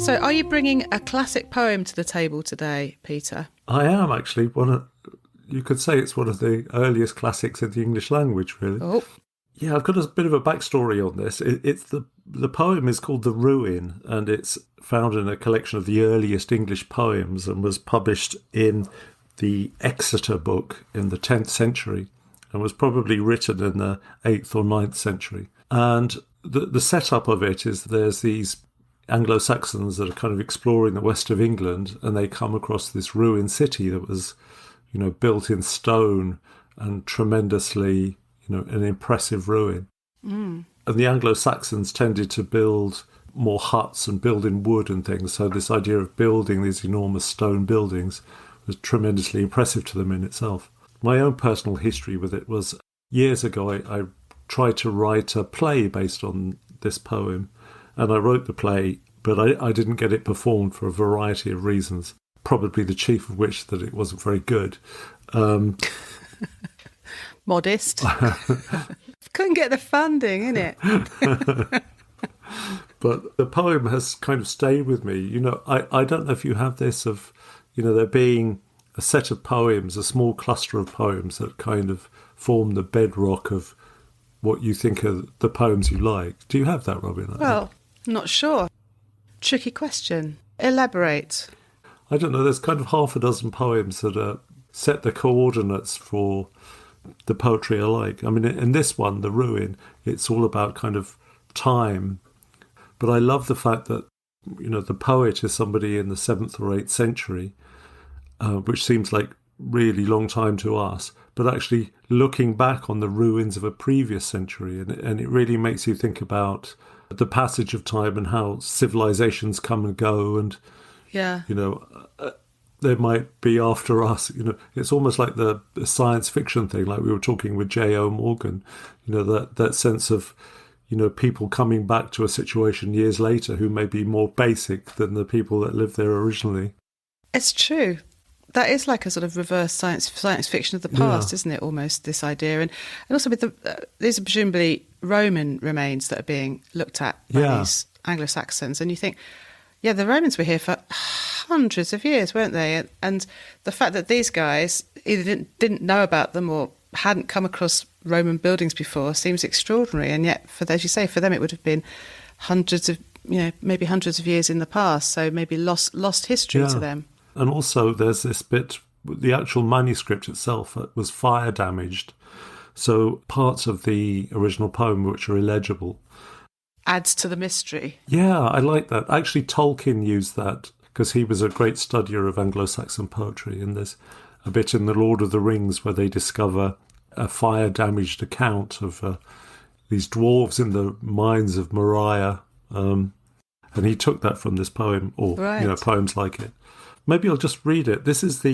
So are you bringing a classic poem to the table today, Peter? I am, actually. You could say it's one of the earliest classics in the English language, really. Oh. Yeah, I've got a bit of a backstory on this. It's the poem is called The Ruin, and it's found in a collection of the earliest English poems and was published in the Exeter book in the 10th century and was probably written in the 8th or 9th century. And the setup of it is there's these Anglo-Saxons that are kind of exploring the west of England, and they come across this ruined city that was, built in stone and tremendously, an impressive ruin. And the Anglo-Saxons tended to build more huts and build in wood and things. So this idea of building these enormous stone buildings was tremendously impressive to them in itself. My own personal history with it was years ago, I tried to write a play based on this poem. And I wrote the play, but I didn't get it performed for a variety of reasons, probably the chief of which that it wasn't very good. Modest. Couldn't get the funding, innit? But the poem has kind of stayed with me. I don't know if you have this of, there being a set of poems, a small cluster of poems that kind of form the bedrock of what you think are the poems you like. Do you have that, Robin? Well, not sure. Tricky question. Elaborate. I don't know. There's kind of half a dozen poems that set the coordinates for the poetry I like. I mean, in this one, The Ruin, it's all about kind of time. But I love the fact that, the poet is somebody in the 7th or 8th century, which seems like really long time to us, but actually looking back on the ruins of a previous century. And it really makes you think about the passage of time and how civilizations come and go, and they might be after us. It's almost like the science fiction thing, like we were talking with J.O. Morgan. That sense of people coming back to a situation years later who may be more basic than the people that lived there originally. It's true. That is like a sort of reverse science fiction of the past, isn't it? Almost, this idea, and also with these are presumably Roman remains that are being looked at by these Anglo-Saxons, and you think, the Romans were here for hundreds of years, weren't they? And the fact that these guys either didn't know about them or hadn't come across Roman buildings before seems extraordinary, and yet, as you say, for them it would have been maybe hundreds of years in the past, so maybe lost history to them. And also there's this bit, the actual manuscript itself was fire damaged. So parts of the original poem which are illegible. Adds to the mystery. Yeah, I like that. Actually, Tolkien used that because he was a great studier of Anglo-Saxon poetry. And there's a bit in The Lord of the Rings where they discover a fire-damaged account of these dwarves in the mines of Moria. And he took that from this poem, or poems like it. Maybe I'll just read it. This is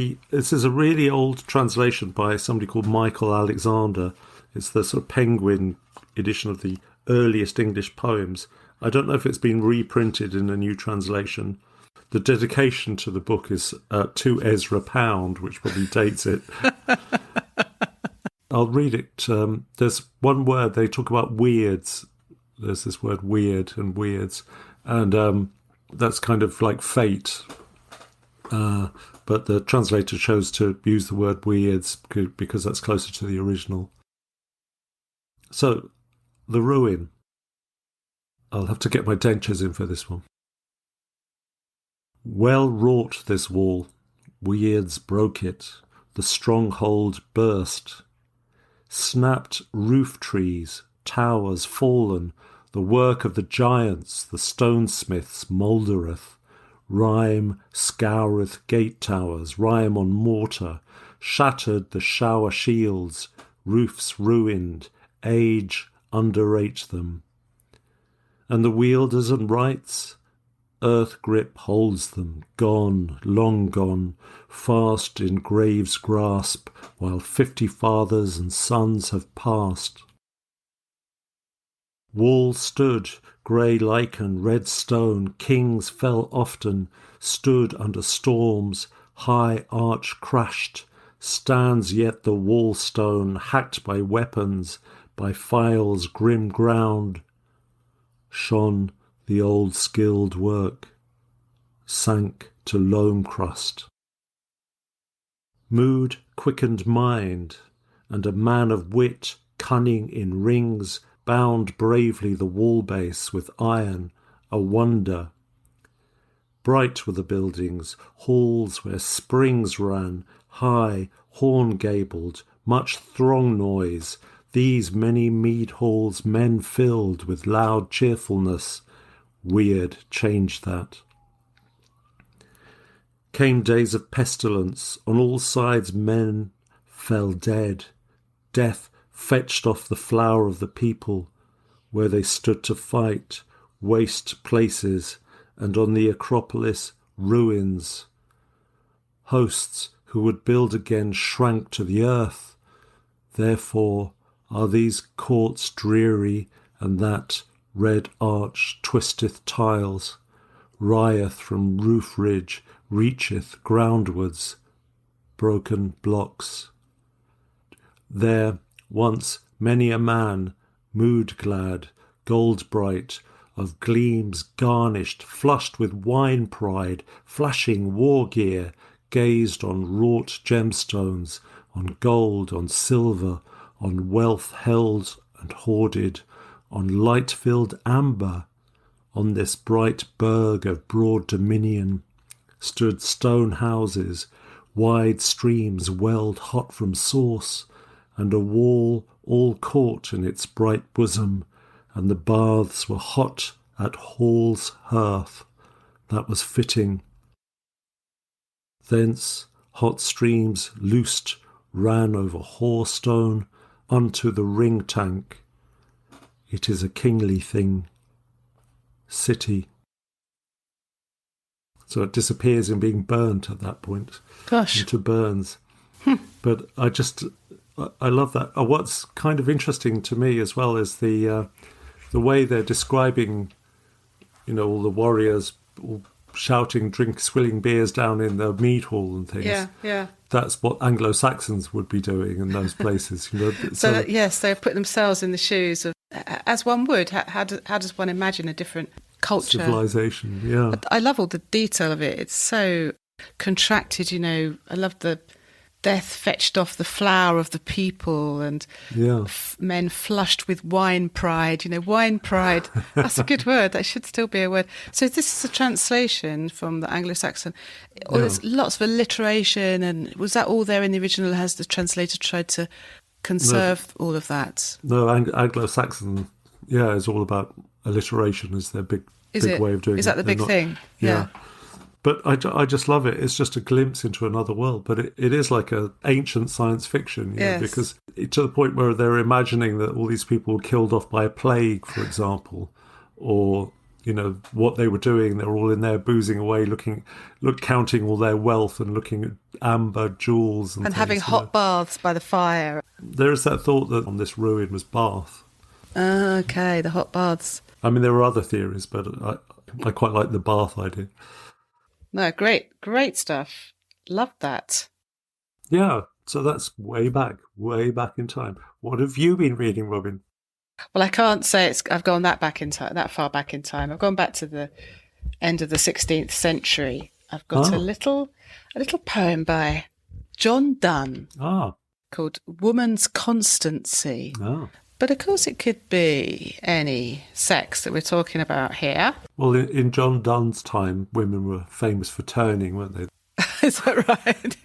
a really old translation by somebody called Michael Alexander. It's the sort of Penguin edition of the earliest English poems. I don't know if it's been reprinted in a new translation. The dedication to the book is to Ezra Pound, which probably dates it. I'll read it. There's one word, they talk about weirds. There's this word weird and weirds. And that's kind of like fate. But the translator chose to use the word weirds because that's closer to the original. So, the ruin. I'll have to get my dentures in for this one. Well wrought this wall, weirds broke it, the stronghold burst. Snapped roof trees, towers fallen, the work of the giants, the stonesmiths mouldereth. Rime scoureth gate towers, rime on mortar, shattered the shower shields, roofs ruined, age underrate them. And the wielders and rights, earth grip holds them, gone, long gone, fast in grave's grasp, while 50 fathers and sons have passed. Walls stood, grey lichen, red stone, kings fell often, stood under storms, high arch crashed, stands yet the wall stone, hacked by weapons, by files grim ground. Shone the old skilled work, sank to loam crust. Mood quickened mind, and a man of wit, cunning in rings, bound bravely the wall base with iron, a wonder. Bright were the buildings, halls where springs ran, high, horn-gabled, much throng noise. These many mead halls men filled with loud cheerfulness. Weird changed that. Came days of pestilence, on all sides men fell dead. Death fetched off the flower of the people, where they stood to fight, waste places, and on the Acropolis ruins. Hosts who would build again shrank to the earth. Therefore are these courts dreary, and that red arch twisteth tiles, rieth from roof ridge, reacheth groundwards, broken blocks. There once many a man, mood-glad, gold-bright, of gleams garnished, flushed with wine-pride, flashing war-gear, gazed on wrought gemstones, on gold, on silver, on wealth held and hoarded, on light-filled amber. On this bright burg of broad dominion stood stone houses, wide streams welled hot from source, and a wall all caught in its bright bosom, and the baths were hot at hall's hearth. That was fitting. Thence hot streams loosed ran over Hoarstone unto the ring tank. It is a kingly thing. City. So it disappears in being burnt at that point. Gosh. Into burns. But I love that. What's kind of interesting to me as well is the way they're describing, all the warriors all shouting, swilling beers down in the mead hall and things. Yeah, yeah. That's what Anglo-Saxons would be doing in those places. So yes, they put themselves in the shoes of, as one would. How does one imagine a different culture? Civilization, yeah. But I love all the detail of it. It's so contracted, I love the death fetched off the flower of the people, and men flushed with wine pride. Wine pride, that's a good word. That should still be a word. So this is a translation from the Anglo-Saxon. There's lots of alliteration, and was that all there in the original? Has the translator tried to conserve all of that? No, Anglo-Saxon, is all about alliteration. Is their big way of doing it. Is that the big thing? Yeah. But I just love it. It's just a glimpse into another world. But it is like an ancient science fiction, because to the point where they're imagining that all these people were killed off by a plague, for example, or, what they were doing. They're all in there boozing away, counting all their wealth and looking at amber, jewels. And things, having hot baths by the fire. There is that thought that on this ruin was Bath. Okay, the hot baths. I mean, there are other theories, but I quite like the bath idea. No, great stuff. Love that. Yeah, so that's way back in time. What have you been reading, Robin? Well, I can't say I've gone that far back in time. I've gone back to the end of the 16th century. I've got a little poem by John Donne called Woman's Constancy. But of course it could be any sex that we're talking about here. Well, in John Donne's time, women were famous for turning, weren't they? Is that right?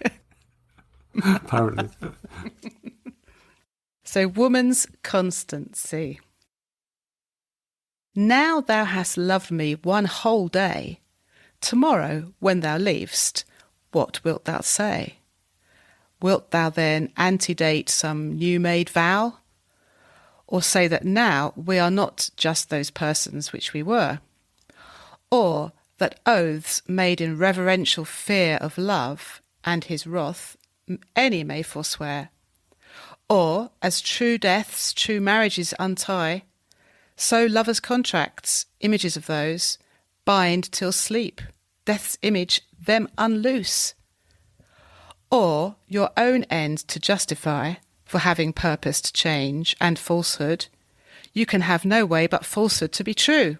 Apparently. So, woman's constancy. Now thou hast loved me one whole day. Tomorrow, when thou leavest, what wilt thou say? Wilt thou then antedate some new-made vow? Or say that now we are not just those persons which we were? Or that oaths made in reverential fear of love and his wrath any may forswear? Or, as true deaths true marriages untie, so lovers' contracts, images of those, bind till sleep, death's image them unloose? Or, your own end to justify, for having purposed change and falsehood, you can have no way but falsehood to be true.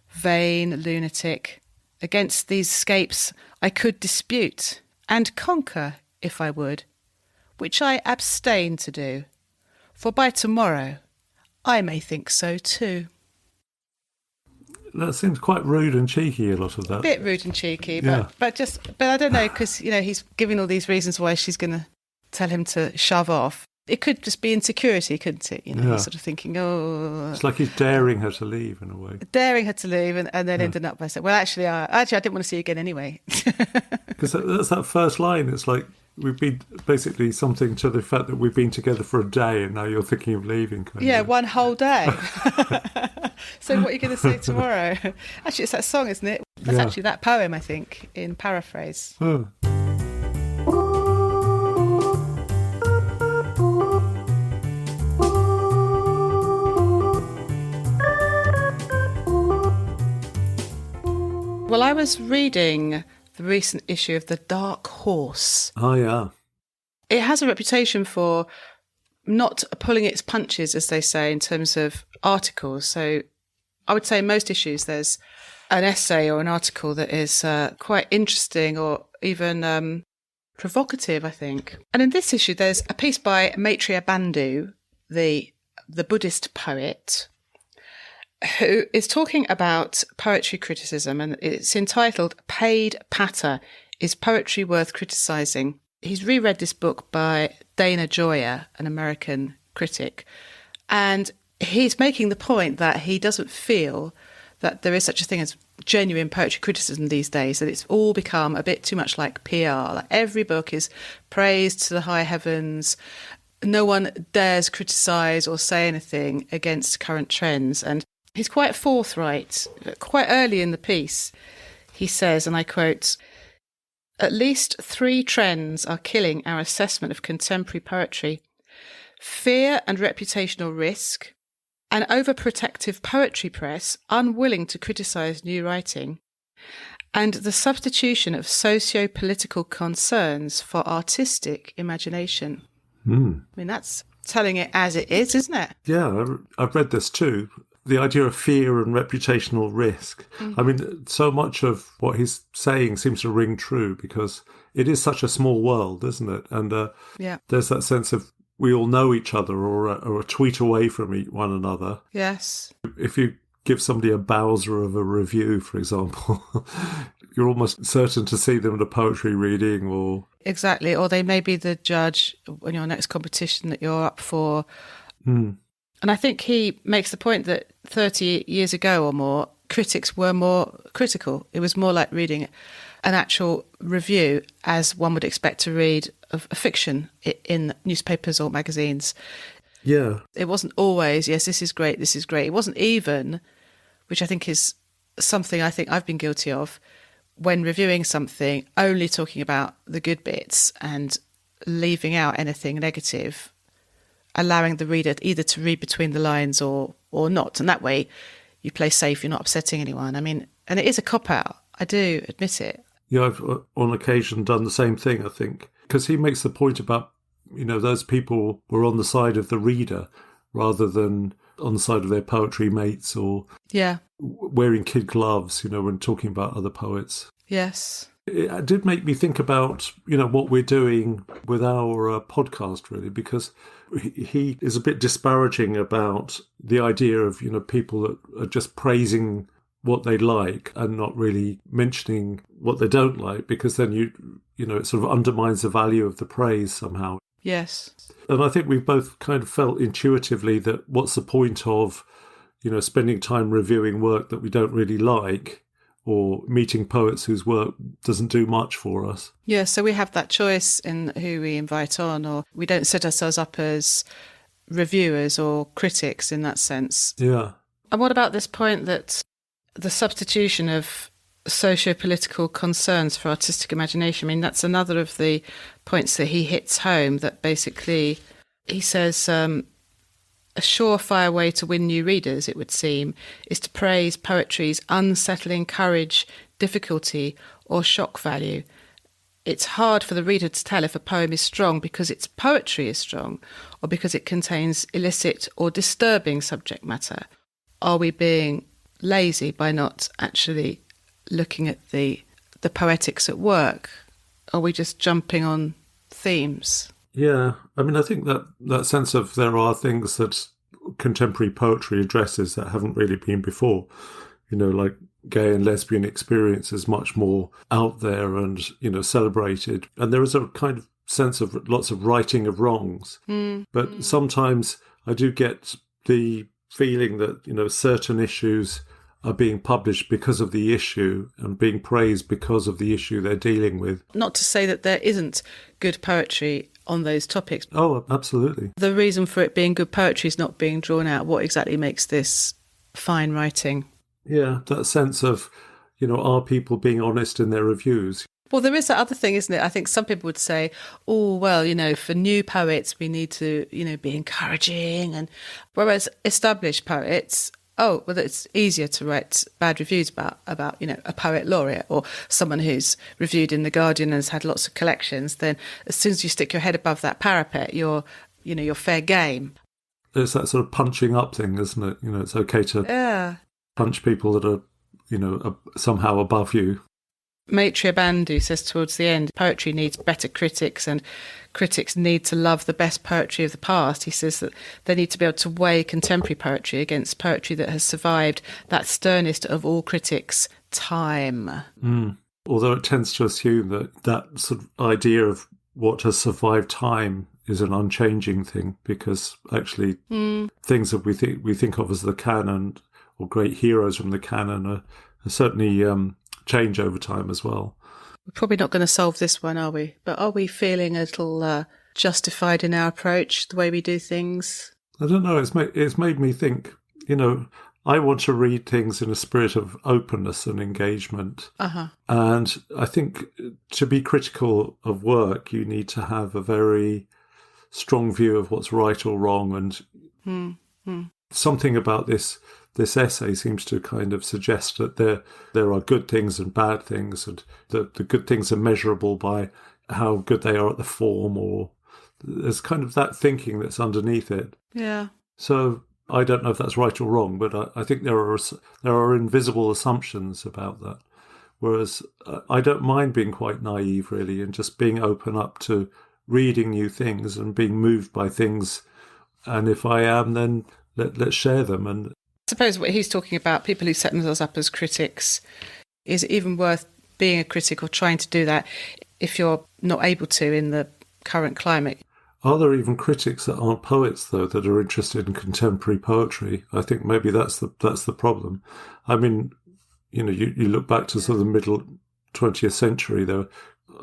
Vain lunatic, against these scapes I could dispute, and conquer, if I would, which I abstain to do, for by tomorrow I may think so too. That seems quite rude and cheeky, a lot of that. A bit rude and cheeky, but I don't know, because he's giving all these reasons why she's going to tell him to shove off. It could just be insecurity, couldn't it? He's sort of thinking, it's like he's daring her to leave in a way. Daring her to leave, and then ending up by saying, well, actually, I didn't want to see you again anyway. Because that's that first line. It's like, we've been basically something to the fact that we've been together for a day and now you're thinking of leaving. One whole day. So what are you going to say tomorrow? Actually, it's that song, isn't it? That's actually that poem, I think, in paraphrase. Oh. Well, I was reading the recent issue of The Dark Horse. Oh, yeah. It has a reputation for not pulling its punches, as they say, in terms of articles. So I would say in most issues there's an essay or an article that is quite interesting or even provocative, I think. And in this issue, there's a piece by Maitreya Bandhu, the Buddhist poet, who is talking about poetry criticism, and it's entitled Paid Patter, Is Poetry Worth Criticising? He's reread this book by Dana Joyer, an American critic, and he's making the point that he doesn't feel that there is such a thing as genuine poetry criticism these days, that it's all become a bit too much like PR. Like every book is praised to the high heavens. No one dares criticise or say anything against current trends. And he's quite forthright. Quite early in the piece, he says, and I quote, "At least 3 trends are killing our assessment of contemporary poetry: fear and reputational risk, an overprotective poetry press unwilling to criticise new writing, and the substitution of socio-political concerns for artistic imagination." I mean, that's telling it as it is, isn't it? Yeah, I've read this too. The idea of fear and reputational risk. I mean, so much of what he's saying seems to ring true because it is such a small world, isn't it? And there's that sense of we all know each other or a tweet away from one another. Yes. If you give somebody a Bowser of a review, for example, you're almost certain to see them at a poetry reading or... Exactly, or they may be the judge on your next competition that you're up for. And I think he makes the point that 30 years ago or more, critics were more critical. It was more like reading an actual review as one would expect to read of a fiction in newspapers or magazines. Yeah. It wasn't always, yes, this is great, this is great. It wasn't even, which I think is something I think I've been guilty of, when reviewing something, only talking about the good bits and leaving out anything negative. allowing the reader either to read between the lines or not. And that way you play safe, you're not upsetting anyone. I mean, and it is a cop-out. I do admit it. Yeah, I've on occasion done the same thing, I think, because he makes the point about, those people were on the side of the reader rather than on the side of their poetry mates or wearing kid gloves, when talking about other poets. Yes. It did make me think about, what we're doing with our podcast, really, because he is a bit disparaging about the idea of, people that are just praising what they like and not really mentioning what they don't like, because then it sort of undermines the value of the praise somehow. Yes. And I think we've both kind of felt intuitively that what's the point of, spending time reviewing work that we don't really like, or meeting poets whose work doesn't do much for us. Yeah, so we have that choice in who we invite on, or we don't set ourselves up as reviewers or critics in that sense. Yeah. And what about this point that the substitution of socio-political concerns for artistic imagination? I mean, that's another of the points that he hits home, that basically he says a surefire way to win new readers, it would seem, is to praise poetry's unsettling courage, difficulty, or shock value. It's hard for the reader to tell if a poem is strong because its poetry is strong, or because it contains illicit or disturbing subject matter. Are we being lazy by not actually looking at the poetics at work? Are we just jumping on themes? Yeah, I mean, I think that sense of there are things that contemporary poetry addresses that haven't really been before, like gay and lesbian experience is much more out there and, celebrated. And there is a kind of sense of lots of righting of wrongs. But sometimes I do get the feeling that, certain issues are being published because of the issue and being praised because of the issue they're dealing with. Not to say that there isn't good poetry on those topics. Oh, absolutely. The reason for it being good poetry is not being drawn out. What exactly makes this fine writing? Yeah, that sense of, are people being honest in their reviews? Well, there is that other thing, isn't it? I think some people would say, oh, well, for new poets, we need to, be encouraging. And whereas established poets, oh, well, it's easier to write bad reviews about a poet laureate or someone who's reviewed in The Guardian and has had lots of collections. Then as soon as you stick your head above that parapet, you're fair game. It's that sort of punching up thing, isn't it? It's okay to punch people that are, somehow above you. Maitreya Bandhu says towards the end, poetry needs better critics and critics need to love the best poetry of the past. He says that they need to be able to weigh contemporary poetry against poetry that has survived that sternest of all critics, time. Although it tends to assume that sort of idea of what has survived time is an unchanging thing, because actually things that we think of as the canon or great heroes from the canon are certainly change over time as well. We're probably not going to solve this one, are we? But are we feeling a little justified in our approach, the way we do things? I don't know. It's made me think, I want to read things in a spirit of openness and engagement. And I think to be critical of work, you need to have a very strong view of what's right or wrong. And something about this essay seems to kind of suggest that there are good things and bad things, and the good things are measurable by how good they are at the form, or there's kind of that thinking that's underneath it. Yeah. So I don't know if that's right or wrong, but I think there are invisible assumptions about that. Whereas I don't mind being quite naive, really, and just being open up to reading new things and being moved by things. And if I am, then let's share them. And I suppose what he's talking about, people who set themselves up as critics, is it even worth being a critic or trying to do that if you're not able to in the current climate? Are there even critics that aren't poets, though, that are interested in contemporary poetry? I think maybe that's the problem. I mean, you look back to sort of the middle 20th century, there were,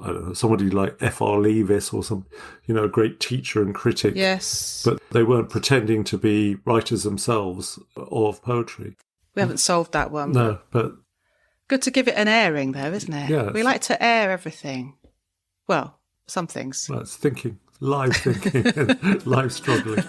I don't know, somebody like F.R. Leavis or some, a great teacher and critic. Yes. But they weren't pretending to be writers themselves of poetry. We haven't solved that one. No, but good to give it an airing, though, isn't it? Yeah. We like to air everything. Well, some things. Well, it's thinking. live thinking, live struggling.